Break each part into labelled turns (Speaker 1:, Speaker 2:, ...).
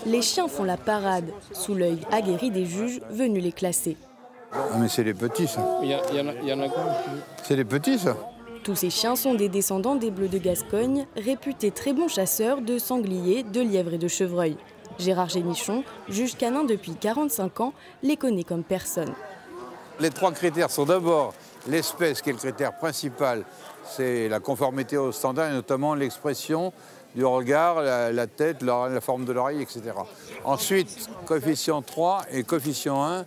Speaker 1: Les chiens font la parade, sous l'œil aguerri des juges venus les classer.
Speaker 2: Ah mais c'est les petits ça.
Speaker 3: Il y en a quoi?
Speaker 2: C'est les petits ça.
Speaker 1: Tous ces chiens sont des descendants des Bleus de Gascogne, réputés très bons chasseurs de sangliers, de lièvres et de chevreuils. Gérard Génichon, juge canin depuis 45 ans, les connaît comme personne.
Speaker 2: Les trois critères sont d'abord l'espèce qui est le critère principal, c'est la conformité aux standards et notamment l'expression du regard, la tête, la forme de l'oreille, etc. Ensuite, coefficient 3 et coefficient 1,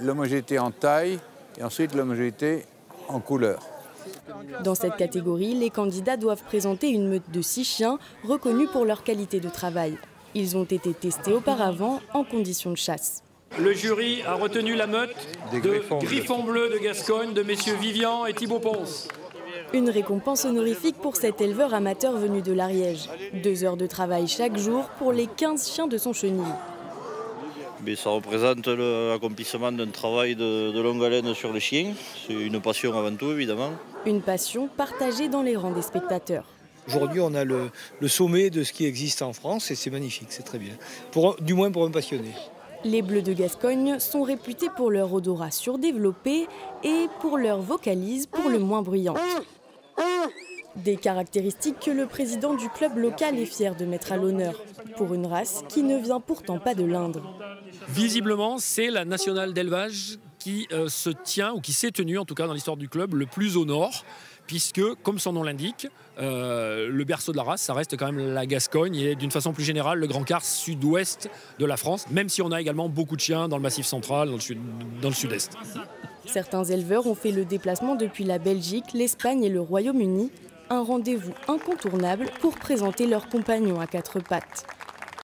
Speaker 2: l'homogénéité en taille et ensuite l'homogénéité en couleur.
Speaker 1: Dans cette catégorie, les candidats doivent présenter une meute de 6 chiens reconnus pour leur qualité de travail. Ils ont été testés auparavant en conditions de chasse.
Speaker 4: Le jury a retenu la meute de Griffon Bleu de Gascogne de messieurs Vivian et Thibaut Ponce.
Speaker 1: Une récompense honorifique pour cet éleveur amateur venu de l'Ariège. 2 heures de travail chaque jour pour les 15 chiens de son chenil.
Speaker 5: Mais ça représente l'accomplissement d'un travail de longue haleine sur les chiens. C'est une passion avant tout, évidemment.
Speaker 1: Une passion partagée dans les rangs des spectateurs.
Speaker 6: Aujourd'hui, on a le sommet de ce qui existe en France et c'est magnifique, c'est très bien. Du moins pour un passionné.
Speaker 1: Les Bleus de Gascogne sont réputés pour leur odorat surdéveloppé et pour leur vocalise pour le moins bruyante. Des caractéristiques que le président du club local est fier de mettre à l'honneur, pour une race qui ne vient pourtant pas de l'Indre.
Speaker 4: Visiblement, c'est la nationale d'élevage qui se tient, ou qui s'est tenue en tout cas dans l'histoire du club, le plus au nord, puisque, comme son nom l'indique, le berceau de la race, ça reste quand même la Gascogne et d'une façon plus générale, le Grand Quart sud-ouest de la France, même si on a également beaucoup de chiens dans le Massif central, dans le sud-est.
Speaker 1: Certains éleveurs ont fait le déplacement depuis la Belgique, l'Espagne et le Royaume-Uni, un rendez-vous incontournable pour présenter leurs compagnons à 4 pattes.